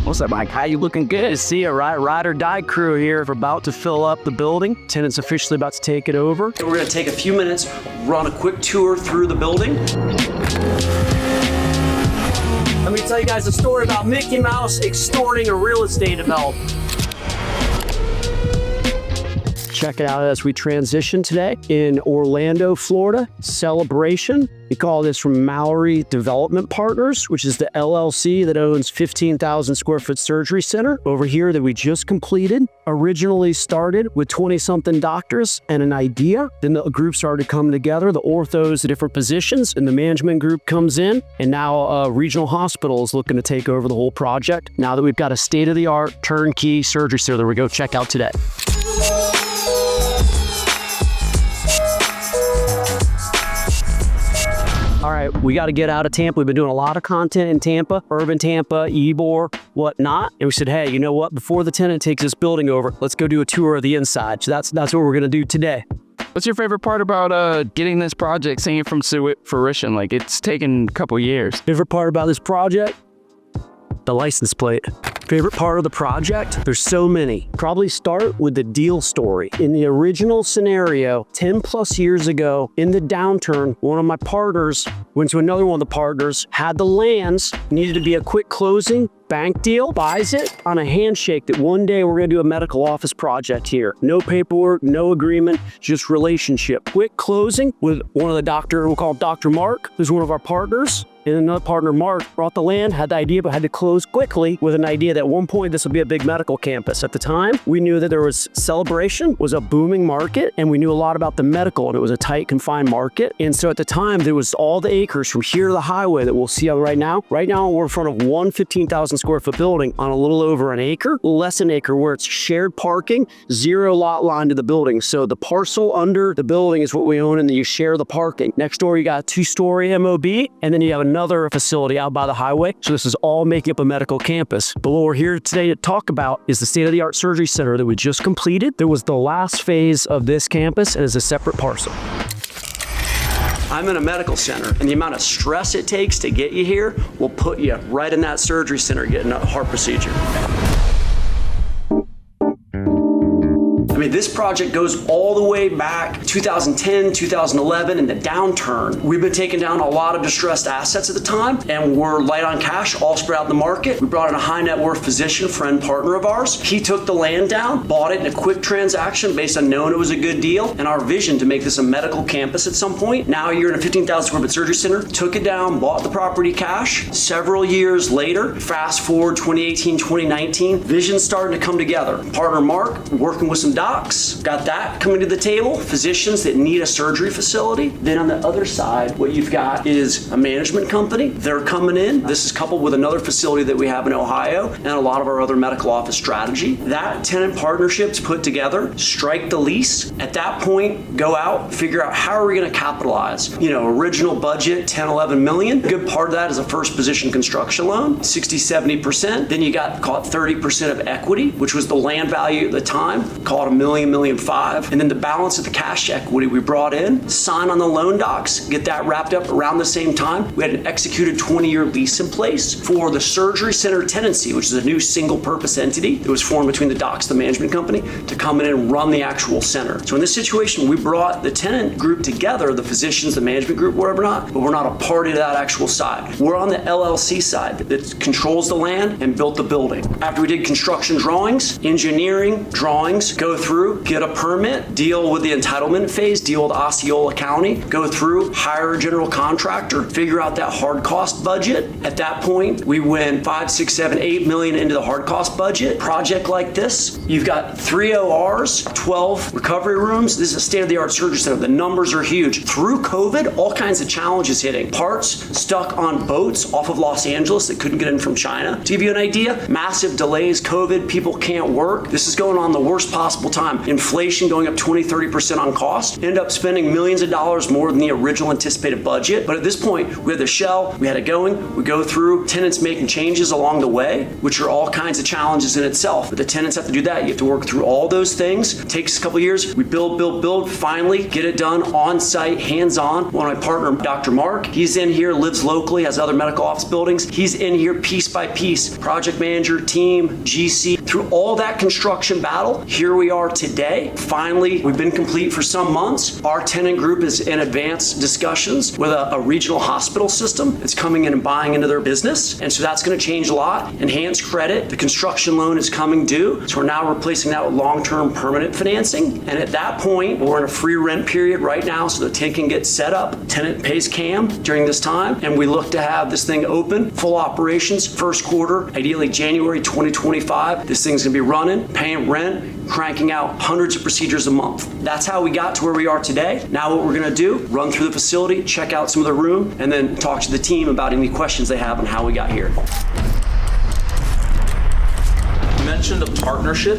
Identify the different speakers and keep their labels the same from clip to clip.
Speaker 1: What's up, Mike? How you looking? Good to see you, right? Ride or die crew here. We're about to fill up the building. Tenant's officially about to take it over.
Speaker 2: And we're going to take a few minutes, run a quick tour through the building.
Speaker 1: Let me tell you guys a story about Mickey Mouse extorting a real estate developer. Check it out as we transition today in Orlando, Florida. Celebration. We call this from Mallory Development Partners, which is the LLC that owns 15,000 square foot surgery center over here that we just completed. Originally started with 20-something doctors and an idea. Then the group started coming together, the orthos, the different positions, and the management group comes in. And now a regional hospital is looking to take over the whole project. Now that we've got a state-of-the-art turnkey surgery center that we go check out today. All right, we got to get out of Tampa. We've been doing a lot of content in Tampa, urban Tampa, Ybor, whatnot. And we said, hey, you know what? Before the tenant takes this building over, let's go do a tour of the inside. So that's what we're going to do today.
Speaker 3: What's your favorite part about getting this project, seeing it from fruition? Like, it's taken a couple years.
Speaker 1: Favorite part about this project? The license plate. Favorite part of the project? There's so many. Probably start with the deal story. In the original scenario, 10 plus years ago, in the downturn, one of my partners went to another one of the partners, had the lands, needed to be a quick closing, bank deal, buys it on a handshake that one day we're gonna do a medical office project here. No paperwork, no agreement, just relationship. Quick closing with one of the doctor, we'll call him Dr. Mark, who's one of our partners. And another partner, Mark, brought the land, had the idea, but had to close quickly with an idea that at one point this would be a big medical campus. At the time, we knew that there was Celebration, was a booming market, and we knew a lot about the medical, and it was a tight, confined market. And so at the time, there was all the acres from here to the highway that we'll see right now. Right now, we're in front of one 15,000 square foot building on a little over an acre, less an acre, where it's shared parking, 0 lot line to the building. So the parcel under the building is what we own, and then you share the parking. Next door, you got a 2-story MOB, and then you have another facility out by the highway. So this is all making up a medical campus. But what we're here today to talk about is the state-of-the-art surgery center that we just completed. There was the last phase of this campus and is a separate parcel.
Speaker 2: I'm in a medical center, and the amount of stress it takes to get you here will put you right in that surgery center getting a heart procedure. I mean, this project goes all the way back 2010, 2011, in the downturn. We've been taking down a lot of distressed assets at the time, and we're light on cash, all spread out in the market. We brought in a high net worth physician, friend, partner of ours. He took the land down, bought it in a quick transaction based on knowing it was a good deal, and our vision to make this a medical campus at some point. Now you're in a 15,000 square foot surgery center, took it down, bought the property cash. Several years later, fast forward 2018, 2019, vision's starting to come together. Partner Mark, working with some docs, got that coming to the table, physicians that need a surgery facility. Then on the other side, what you've got is a management company. They're coming in. This is coupled with another facility that we have in Ohio and a lot of our other medical office strategy. That tenant partnerships put together, strike the lease. At that point, go out, figure out how are we going to capitalize. You know, original budget, 10, 11 million. A good part of that is a first position construction loan, 60, 70%. Then you got, call it 30% of equity, which was the land value at the time, call it $1.5 million. And then the balance of the cash equity we brought in, sign on the loan docs, get that wrapped up around the same time. We had an executed 20-year lease in place for the surgery center tenancy, which is a new single purpose entity that was formed between the docs, the management company, to come in and run the actual center. So in this situation, we brought the tenant group together, the physicians, the management group, whatever not, but we're not a party to that actual side. We're on the LLC side that controls the land and built the building. After we did construction drawings, engineering drawings, go through, get a permit, deal with the entitlement phase, deal with Osceola County, go through, hire a general contractor, figure out that hard cost budget. At that point, we went 5, 6, 7, 8 million into the hard cost budget. Project like this, you've got 3 ORs, 12 recovery rooms. This is a state-of-the-art surgery center. The numbers are huge. Through COVID, all kinds of challenges hitting. Parts stuck on boats off of Los Angeles that couldn't get in from China. To give you an idea, massive delays, COVID, people can't work. This is going on the worst possible time time. Inflation going up 20, 30% on cost. End up spending millions of dollars more than the original anticipated budget. But at this point, we had the shell, we had it going, we go through, tenants making changes along the way, which are all kinds of challenges in itself. But the tenants have to do that. You have to work through all those things. It takes a couple years. We build, finally get it done on site, hands-on. One of my partner, Dr. Mark, he's in here, lives locally, has other medical office buildings. He's in here piece by piece, project manager, team, GC, through all that construction battle. Here we are today. Finally, we've been complete for some months. Our tenant group is in advanced discussions with a regional hospital system that's coming in and buying into their business. And so that's going to change a lot. Enhanced credit. The construction loan is coming due. So we're now replacing that with long-term permanent financing. And at that point, we're in a free rent period right now, so the tenant can get set up. Tenant pays CAM during this time, and we look to have this thing open, full operations, first quarter, ideally January 2025. This thing's gonna be running, paying rent, cranking out hundreds of procedures a month. That's how we got to where we are today. Now what we're gonna do, run through the facility, check out some of the room, and then talk to the team about any questions they have on how we got here.
Speaker 4: You mentioned a partnership.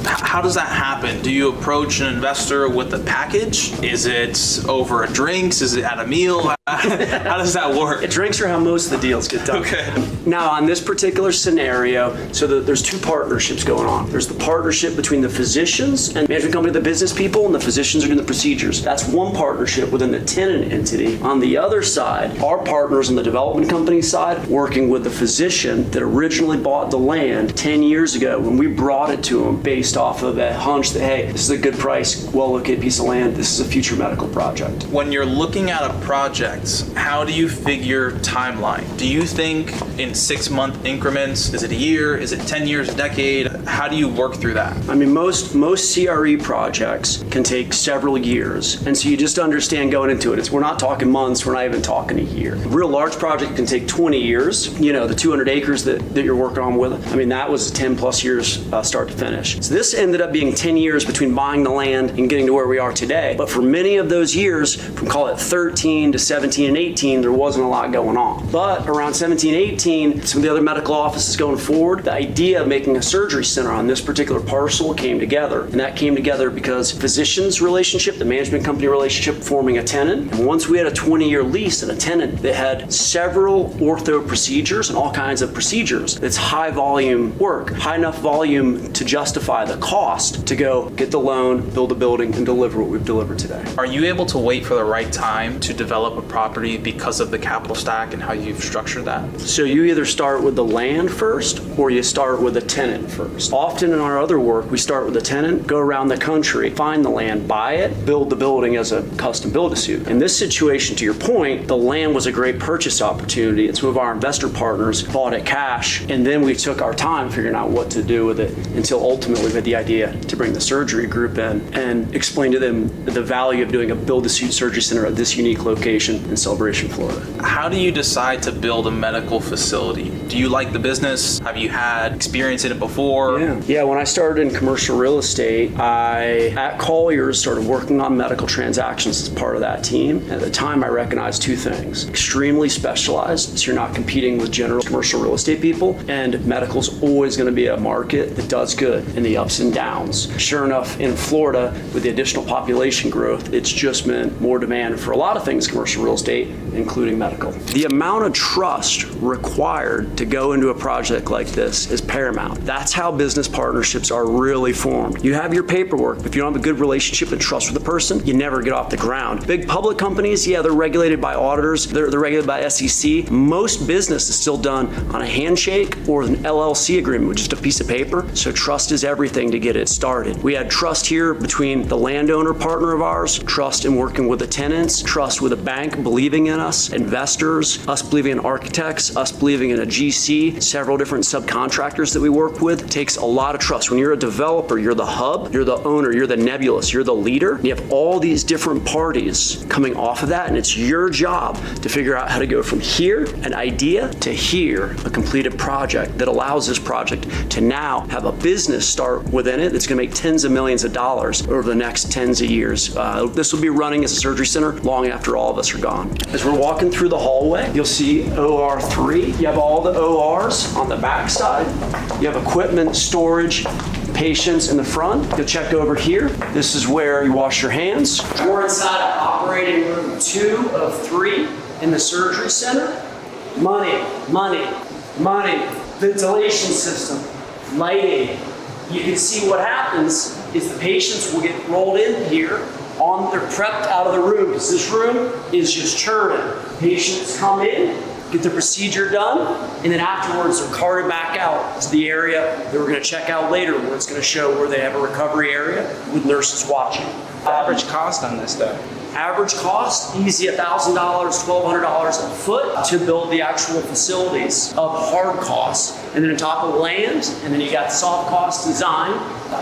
Speaker 4: How does that happen? Do you approach an investor with a package? Is it over a drinks? Is it at a meal? How does that work?
Speaker 2: Drinks are how most of the deals get done.
Speaker 4: Okay.
Speaker 2: Now, on this particular scenario, there's two partnerships going on. There's the partnership between the physicians and management company, the business people, and the physicians are doing the procedures. That's one partnership within the tenant entity. On the other side, our partners on the development company side, working with the physician that originally bought the land 10 years ago when we brought it to them based off of a hunch that, hey, this is a good price, well-located piece of land, this is a future medical project.
Speaker 4: When you're looking at a project, how do you figure timeline? Do you think in 6-month increments? Is it a year? Is it 10 years, a decade? How do you work through that?
Speaker 2: I mean, most CRE projects can take several years. And so you just understand going into it. We're not talking months, we're not even talking a year. A real large project can take 20 years. You know, the 200 acres that you're working on with, I mean, that was 10 plus years start to finish. So this ended up being 10 years between buying the land and getting to where we are today. But for many of those years, from call it 13 to 17 and 18, there wasn't a lot going on. But around 17, 18, some of the other medical offices going forward, the idea of making a surgery center on this particular parcel came together. And that came together because physicians relationship, the management company relationship, forming a tenant. And once we had a 20-year lease and a tenant that had several ortho procedures and all kinds of procedures, it's high volume work, high enough volume to justify the cost to go get the loan, build a building, and deliver what we've delivered today.
Speaker 4: Are you able to wait for the right time to develop a property because of the capital stack and how you've structured that?
Speaker 2: So you either start with the land first or you start with a tenant first. Often in our other work, we start with a tenant, go around the country, find the land, buy it, build the building as a custom build-to-suit. In this situation, to your point, the land was a great purchase opportunity, and some of our investor partners bought it cash, and then we took our time figuring out what to do with it until ultimately we had the idea to bring the surgery group in and explain to them the value of doing a build-to-suit surgery center at this unique location in Celebration, Florida.
Speaker 4: How do you decide to build a medical facility? Do you like the business? Have you had experience in it before?
Speaker 2: Yeah, when I started in commercial real estate, I, at Colliers, started working on medical transactions as part of that team. At the time, I recognized two things. Extremely specialized, so you're not competing with general commercial real estate people, and medical's always going to be a market that does good in the ups and downs. Sure enough, in Florida, with the additional population growth, it's just meant more demand for a lot of things commercial real estate, including medical. The amount of trust required to go into a project like this is paramount. That's how business partnerships are really formed. You have your paperwork. If you don't have a good relationship and trust with the person, you never get off the ground. Big public companies, yeah, they're regulated by auditors, they're regulated by SEC. Most business is still done on a handshake or an LLC agreement with just a piece of paper. So trust is everything to get it started. We had trust here between the landowner partner of ours, trust in working with the tenants, trust with a bank believing in us, investors, us believing in architects, us believing in a GC, several different subcontractors that we work with. It takes a lot of trust. When you're a developer, you're the hub, you're the owner, you're the nebulous, you're the leader. You have all these different parties coming off of that, and it's your job to figure out how to go from here, an idea, to here, a completed project that allows this project to now have a business start within it that's going to make tens of millions of dollars over the next tens of years. This will be running as a surgery center long after all of us are gone. As we're walking through the hallway, you'll see OR3. You have all the ORs on the back side. You have equipment, storage, Patients in the front, you'll check over here. This is where you wash your hands. We're inside of operating room 2 of 3 in the surgery center. Money, money, money, ventilation system, lighting. You can see what happens is the patients will get rolled in here they're prepped out of the room because this room is just churning. Patients come in, get the procedure done, and then afterwards they're carted back out to the area that we're going to check out later, where it's going to show where they have a recovery area with nurses watching.
Speaker 5: Average cost on this though?
Speaker 2: Average cost, easy $1,000, $1,200 a foot to build the actual facilities of hard costs. And then on top of land, and then you got soft cost design.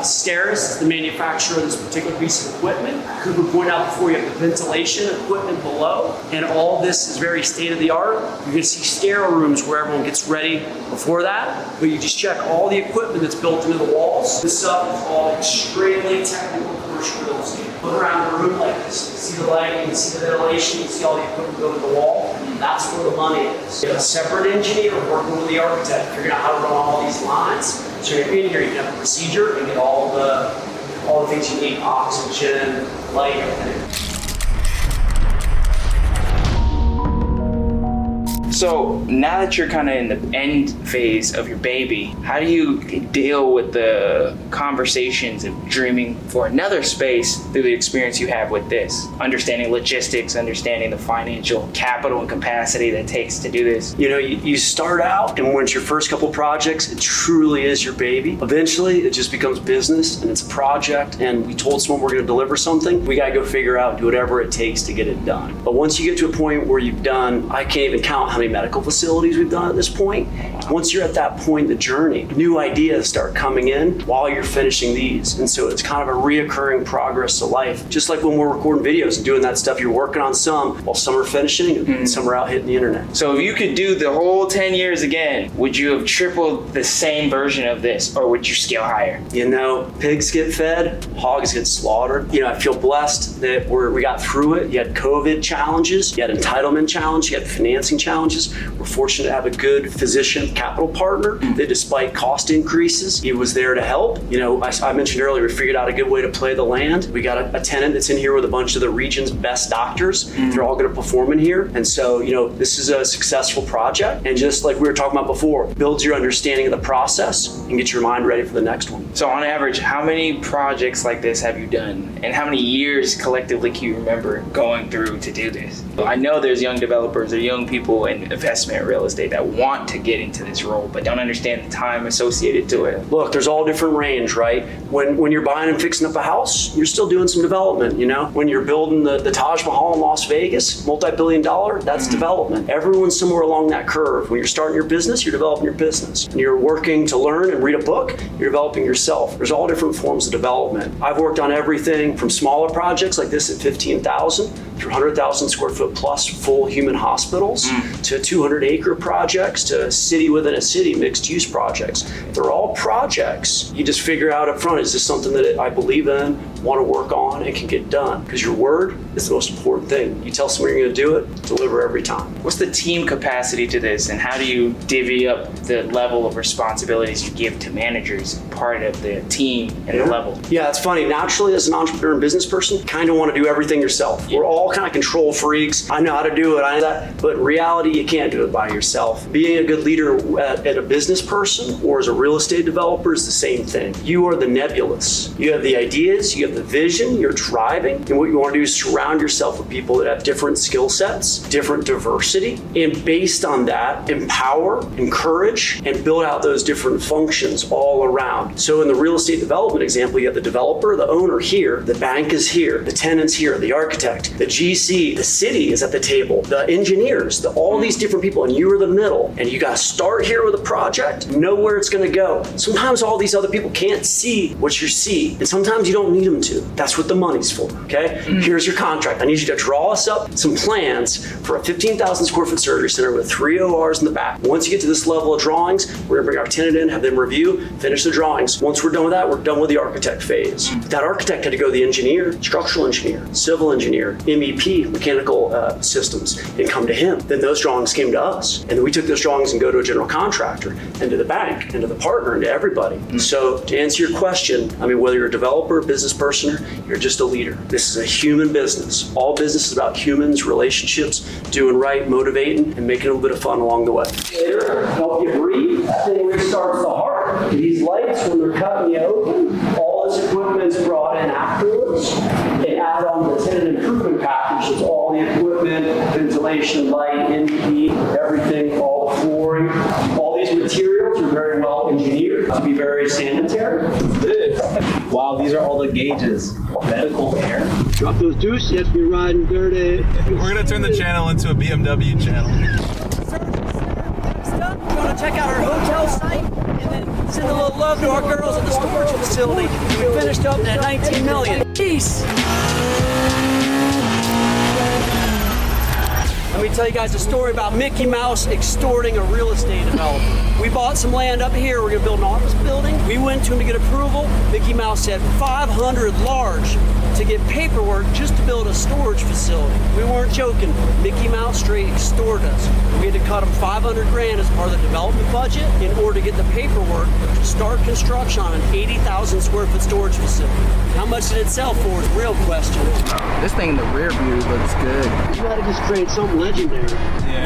Speaker 2: Steris is the manufacturer of this particular piece of equipment. Cooper pointed out before, you have the ventilation equipment below, and all this is very state of the art. You're gonna see sterile rooms where everyone gets ready before that, but you just check all the equipment that's built into the walls. This stuff is all extremely technical commercial real estate. Look around the room like this. You see the lighting, you can see the ventilation, you can see all the equipment go to the wall. That's where the money is. You have a separate engineer working with the architect, figuring out how to run all these lines. So you're in here, you can have a procedure and get all the things you need, oxygen, light, everything.
Speaker 5: So now that you're kind of in the end phase of your baby, how do you deal with the conversations of dreaming for another space through the experience you have with this? Understanding logistics, understanding the financial capital and capacity that it takes to do this.
Speaker 2: You know, you start out, and when it's your first couple projects, it truly is your baby. Eventually, it just becomes business, and it's a project, and we told someone we're going to deliver something, we got to go figure out, do whatever it takes to get it done. But once you get to a point where you've done, I can't even count how many medical facilities we've done at this point. Once you're at that point in the journey, new ideas start coming in while you're finishing these. And so it's kind of a reoccurring progress to life. Just like when we're recording videos and doing that stuff, you're working on some while some are finishing and some are out hitting the internet.
Speaker 5: So if you could do the whole 10 years again, would you have tripled the same version of this, or would you scale higher?
Speaker 2: You know, pigs get fed, hogs get slaughtered. You know, I feel blessed that we got through it. You had COVID challenges, you had entitlement challenges, you had financing challenges. We're fortunate to have a good physician capital partner that, despite cost increases, he was there to help. You know, I mentioned earlier, we figured out a good way to play the land. We got a tenant that's in here with a bunch of the region's best doctors. They're all going to perform in here. And so, you know, this is a successful project. And just like we were talking about before, builds your understanding of the process and get your mind ready for the next one.
Speaker 5: So on average, how many projects like this have you done? And how many years collectively can you remember going through to do this? I know there's young developers or young people in investment real estate that want to get into this role but don't understand the time associated to it.
Speaker 2: Look, there's all different range, right? When you're buying and fixing up a house, you're still doing some development, you know? When you're building the Taj Mahal in Las Vegas, multi-billion-dollar, that's development. Everyone's somewhere along that curve. When you're starting your business, you're developing your business. When you're working to learn and read a book, you're developing yourself. There's all different forms of development. I've worked on everything from smaller projects like this at 15,000 through 100,000 square foot plus full human hospitals to 200-acre projects to city within a city mixed use projects. They're all projects. You just figure out up front, is this something that I believe in, want to work on, and can get done? Because your word is the most important thing. You tell someone you're going to do it, deliver every time.
Speaker 5: What's the team capacity to this, and how do you divvy up the level of responsibilities you give to managers, part of the team and the level?
Speaker 2: Yeah, it's funny. Naturally, as an entrepreneur and business person, kind of want to do everything yourself. We're all kind of control freaks. I know how to do it, I know that. But in reality, you can't do it by yourself. Being a good leader at a business person or as a real estate developer is the same thing. You are the nebulous. You have the ideas, you have the vision, you're driving, and what you want to do is surround yourself with people that have different skill sets, different diversity, and based on that, empower, encourage, and build out those different functions all around. So in the real estate development example, you have the developer, the owner here, the bank is here, the tenant's here, the architect, the GC, the city is at the table, the engineers, all these different people, and you are the middle, and you got to start here with a project, know where it's going to go. Sometimes all these other people can't see what you see, and sometimes you don't need them to. That's what the money's for, okay? Here's your contract. I need you to draw us up some plans for a 15,000 square foot surgery center with 3 ORs in the back. Once you get to this level of drawings, we're going to bring our tenant in, have them review, finish the drawings. Once we're done with that, we're done with the architect phase. That architect had to go to the engineer, structural engineer, civil engineer, in MEP, mechanical systems, and come to him. Then those drawings came to us. And then we took those drawings and go to a general contractor and to the bank and to the partner and to everybody. So to answer your question, I mean, whether you're a developer, business person, or you're just a leader, this is a human business. All business is about humans, relationships, doing right, motivating, and making a little bit of fun along the way. Later, help you breathe. That thing restarts the heart. These lights, when they're cutting you open, all this equipment is brought in afterwards. They add on the tenant improvement package. It's all the equipment, ventilation, light, NDP, everything, all the flooring. All these materials are very well engineered to be very sanitary.
Speaker 6: Wow, these are all the gauges. Medical air.
Speaker 1: Drop those deuces, you have to be riding dirty.
Speaker 4: We're gonna turn the channel into a BMW channel.
Speaker 1: Next up, we're going to check out our hotel site and then send a little love to our girls at the storage facility. We finished up at 19 million. Peace. Let me tell you guys a story about Mickey Mouse extorting a real estate developer. We bought some land up here. We're going to build an office building. We went to him to get approval. Mickey Mouse said 500 large to get paperwork just to build a storage facility. We weren't joking. Mickey Mouse straight extorted us. We had to cut him 500 grand as part of the development budget in order to get the paperwork to start construction on an 80,000 square foot storage facility. How much did it sell for is a real question.
Speaker 3: This thing in the rear view looks good.
Speaker 1: You gotta just create something legendary.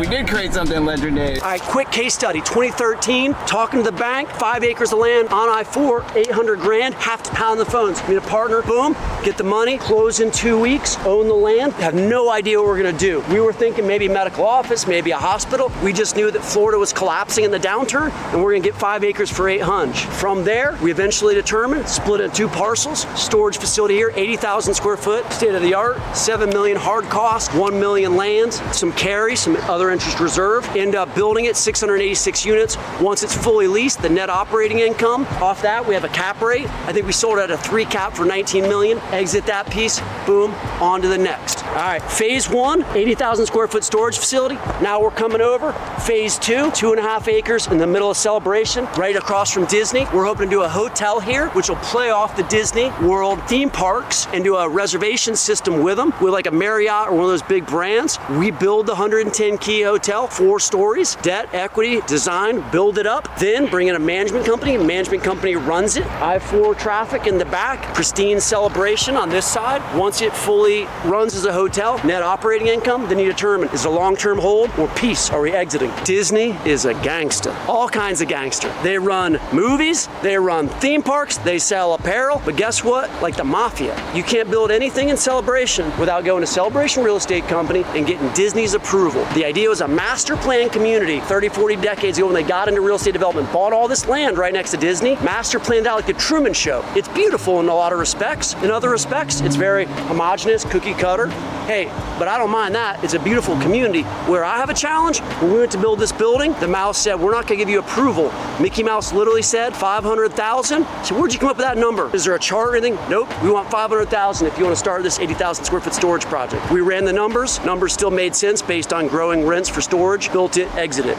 Speaker 3: We did create something legendary.
Speaker 1: All right, quick case study. 2013, talking to the bank, 5 acres of land on I-4, 800 grand, have to pound the phones. Meet a partner, boom, get the money, close in 2 weeks, own the land, have no idea what we're gonna do. We were thinking maybe medical office, maybe a hospital. We just knew that Florida was collapsing in the downturn and we're gonna get 5 acres for 800. From there, we eventually determined, split it in 2 parcels, storage facility here, 80,000 square foot, state of the art, 7 million hard cost, 1 million land, some carry, some other interest reserve, end up building it, 686 units. Once it's fully leased, the net operating income, off that we have a cap rate. I think we sold it at a 3 cap for 19 million. Exit that piece, boom, on to the next. All right, phase 1, 80,000 square foot storage facility. Now we're coming over. Phase 2, 2.5 acres in the middle of Celebration, right across from Disney. We're hoping to do a hotel here, which will play off the Disney World theme parks and do a reservation system with them, with like a Marriott or one of those big brands. We build the 110 key hotel, 4 stories, debt, equity, design, build it up, then bring in a management company. Management company runs it. I-4 traffic in the back, pristine Celebration on this side. Once it fully runs as a hotel, net operating income, then you determine, is it a long-term hold or peace? Are we exiting? Disney is a gangster, all kinds of gangster. They run movies, they run theme parks, they sell apparel, but guess what? Like the mafia. You can't build anything in Celebration without going to Celebration Real Estate Company and getting Disney's approval. The idea was a master plan community 30, 40 decades ago when they got into real estate development, bought all this land right next to Disney, master planned out like the Truman Show. It's beautiful in a lot of respects. In other respects, it's very homogenous, cookie cutter. Hey, but I don't mind that. It's a beautiful community. Where I have a challenge, when we went to build this building, the mouse said, we're not gonna give you approval. Mickey Mouse literally said 500,000. So where'd you come up with that number? Is there a chart or anything? Nope, we want 500,000 if you wanna start this 80,000 square foot storage project. We ran the numbers still made sense based on growing rents for storage, built it, exited.